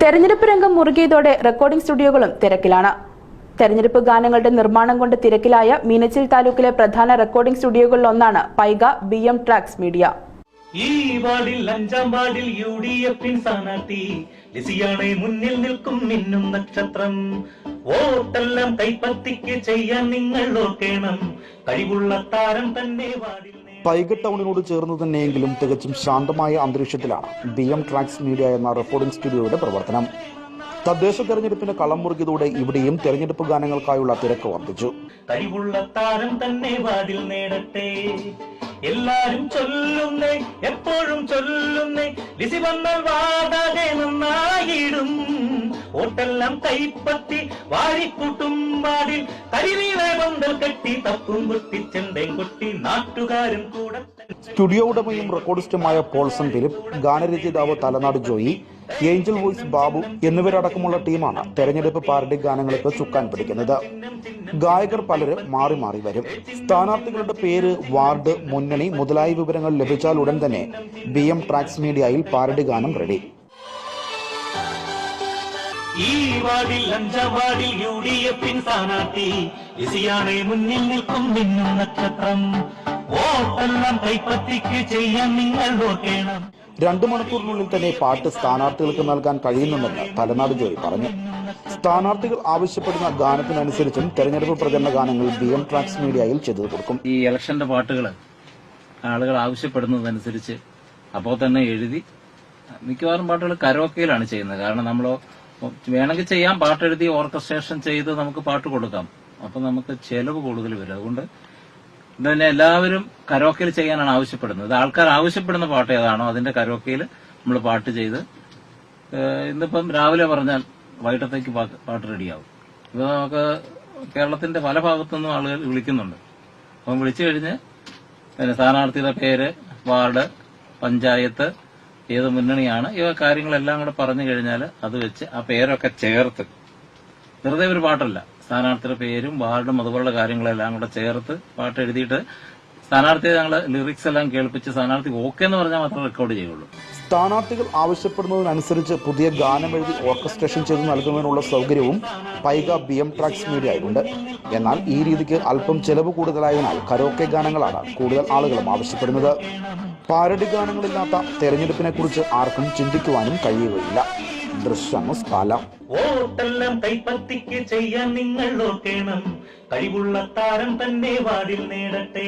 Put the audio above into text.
തെരഞ്ഞെടുപ്പ് രംഗം മുറുകിയതോടെ റെക്കോർഡിംഗ് സ്റ്റുഡിയോകളും തിരക്കിലാണ്. തെരഞ്ഞെടുപ്പ് ഗാനങ്ങളുടെ നിർമ്മാണം കൊണ്ട് തിരക്കിലായ മീനച്ചിൽ താലൂക്കിലെ പ്രധാന റെക്കോർഡിംഗ് സ്റ്റുഡിയോകളിലൊന്നാണ് പൈക BM ട്രാക്സ് മീഡിയ. ഈ വാർഡിൽ 5-ാം വാർഡിൽ UDF സ്ഥാനാർത്ഥി ലിസിയാണ് മുന്നിൽ നിൽക്കും മിന്നും നക്ഷത്രം. വോട്ടെല്ലാം കൈപ്പത്തിക്ക് ചെയ്യാൻ നിങ്ങൾ ഓർക്കണം, കഴിവുള്ള താരം തന്നെ വാർഡിൽ. പൈക ടൗണിനോട് ചേർന്ന് തന്നെയെങ്കിലും തികച്ചും ശാന്തമായ അന്തരീക്ഷത്തിലാണ് BM ട്രാക്സ് മീഡിയ എന്ന റെക്കോർഡിംഗ് സ്റ്റുഡിയോയുടെ പ്രവർത്തനം. തദ്ദേശ തെരഞ്ഞെടുപ്പിന് കളം മുറുകിയതോടെ ഇവിടെയും തെരഞ്ഞെടുപ്പ് ഗാനങ്ങൾക്കായുള്ള തിരക്ക് വർദ്ധിച്ചു. കഴിവുള്ള താരം തന്നെ വാതിൽ നേടട്ടെ, എല്ലാരും ചൊല്ലുന്നേ, എപ്പോഴും ചൊല്ലുന്നേ, ലിസി വന്നാൽ വാടാതെ നന്നായിടും. വോട്ടെല്ലാം കൈപ്പത്തി വാരിക്കൂട്ടും വാടിൽ, കരിവീളെ പന്തൽ കെട്ടി തപ്പും കൊട്ടി ചെണ്ടയും കൊട്ടി നാട്ടുകാരും കൂടെ. സ്റ്റുഡിയോ ഉടമയും റെക്കോർഡിസ്റ്റുമായ പോൾസൺ ഫിലിപ്പ്, ഗാനരചയിതാവ് തലനാട് ജോയി, ഏഞ്ചൽ വോയ്സ് ബാബു എന്നിവരടക്കമുള്ള ടീമാണ് തെരഞ്ഞെടുപ്പ് പാരഡി ഗാനങ്ങൾക്ക് ചുക്കാൻ പിടിക്കുന്നത്. ഗായകർ പലരും മാറി മാറി വരും. സ്ഥാനാർത്ഥികളുടെ പേര്, വാർഡ്, മുന്നണി മുതലായ വിവരങ്ങൾ ലഭിച്ചാൽ ഉടൻ തന്നെ BM ട്രാക്സ് മീഡിയയിൽ പാരഡി ഗാനം റെഡി. ഈ വാർഡിൽ 5-ാം വാർഡിൽ UDF സ്ഥാനാർത്ഥി ലിസിയാണ് മുന്നിൽ നിൽക്കും മിന്നും നക്ഷത്രം. വോട്ടെല്ലാം കൈപ്പത്തിക്ക് ചെയ്യാൻ നിങ്ങൾ ഓർക്കണം. 2 മണിക്കൂറിനുള്ളിൽ തന്നെ പാട്ട് സ്ഥാനാർത്ഥികൾക്ക് നൽകാൻ കഴിയുന്നുണ്ടെന്ന് തലനാട് ജോയി പറഞ്ഞു. സ്ഥാനാർത്ഥികൾ ആവശ്യപ്പെടുന്ന ഗാനത്തിനനുസരിച്ചും തെരഞ്ഞെടുപ്പ് പ്രചരണ ഗാനങ്ങൾ BM ട്രാക്സ് മീഡിയയിൽ ചെയ്തു കൊടുക്കും. ഈ ഇലക്ഷന്റെ പാട്ടുകൾ ആളുകൾ ആവശ്യപ്പെടുന്നതനുസരിച്ച് അപ്പോൾ തന്നെ എഴുതി, മിക്കവാറും പാട്ടുകൾ കരോക്കയിലാണ് ചെയ്യുന്നത്. കാരണം നമ്മൾ വേണമെങ്കിൽ ചെയ്യാം, പാട്ടെഴുതി ഓർക്കസ്ട്രേഷൻ ചെയ്ത് നമുക്ക് പാട്ട് കൊടുക്കാം. അപ്പൊ നമുക്ക് ചെലവ് കൂടുതൽ വരും. അതുകൊണ്ട് ഇതന്നെ എല്ലാവരും കരോക്കയിൽ ചെയ്യാനാണ് ആവശ്യപ്പെടുന്നത്. ആൾക്കാർ ആവശ്യപ്പെടുന്ന പാട്ട് ഏതാണോ അതിന്റെ കരോക്കയിൽ നമ്മൾ പാട്ട് ചെയ്ത്, ഇന്നിപ്പം രാവിലെ പറഞ്ഞാൽ വൈകിട്ടത്തേക്ക് പാട്ട് റെഡിയാവും. ഇത് നമുക്ക് കേരളത്തിന്റെ പല ഭാഗത്തുനിന്നും ആളുകൾ വിളിക്കുന്നുണ്ട്. അപ്പം വിളിച്ചു കഴിഞ്ഞ് പിന്നെ സ്ഥാനാർത്ഥിയുടെ പേര്, വാർഡ്, പഞ്ചായത്ത്, ഏത് മുന്നണിയാണ്, ഇവ കാര്യങ്ങളെല്ലാം കൂടെ പറഞ്ഞു കഴിഞ്ഞാൽ അത് വെച്ച് ആ പേരൊക്കെ ചേർത്ത്, വെറുതെ ഒരു പാട്ടല്ല, സ്ഥാനാർത്ഥിയുടെ പേരും വാർഡും അതുപോലുള്ള കാര്യങ്ങളെല്ലാം കൂടെ ചേർത്ത് പാട്ട് എഴുതിയിട്ട് സ്ഥാനാർത്ഥിയെ ഞങ്ങൾ ലിറിക്സ് എല്ലാം കേൾപ്പിച്ച് സ്ഥാനാർത്ഥി ഓക്കെ എന്ന് പറഞ്ഞാൽ മാത്രമേ റെക്കോർഡ് ചെയ്യുള്ളൂ. സ്ഥാനാർത്ഥികൾ ആവശ്യപ്പെടുന്നതിനനുസരിച്ച് പുതിയ ഗാനം എഴുതി ഓർക്കസ്ട്രേഷൻ ചെയ്ത് നൽകുന്നതിനുള്ള സൗകര്യവും പൈക BM ട്രാക്സ് മീഡിയയിലുണ്ട്. എന്നാൽ ഈ രീതിക്ക് അല്പം ചെലവ് കൂടുതലായതിനാൽ കരോക്കെ ഗാനങ്ങളാണ് കൂടുതൽ ആളുകളും ആവശ്യപ്പെടുന്നത്. പാരഡി ഗാനങ്ങളില്ലാത്ത തെരഞ്ഞെടുപ്പിനെ കുറിച്ച് ആർക്കും ചിന്തിക്കുവാനും കഴിയുകയില്ല. ദൃശ്യങ്ങൾ കാലം. വോട്ടെല്ലാം കൈപ്പത്തിക്ക് ചെയ്യാൻ നിങ്ങൾ ഓർക്കണം, കഴിവുള്ള താരം തന്നെ വാർഡിൽ നേടട്ടെ.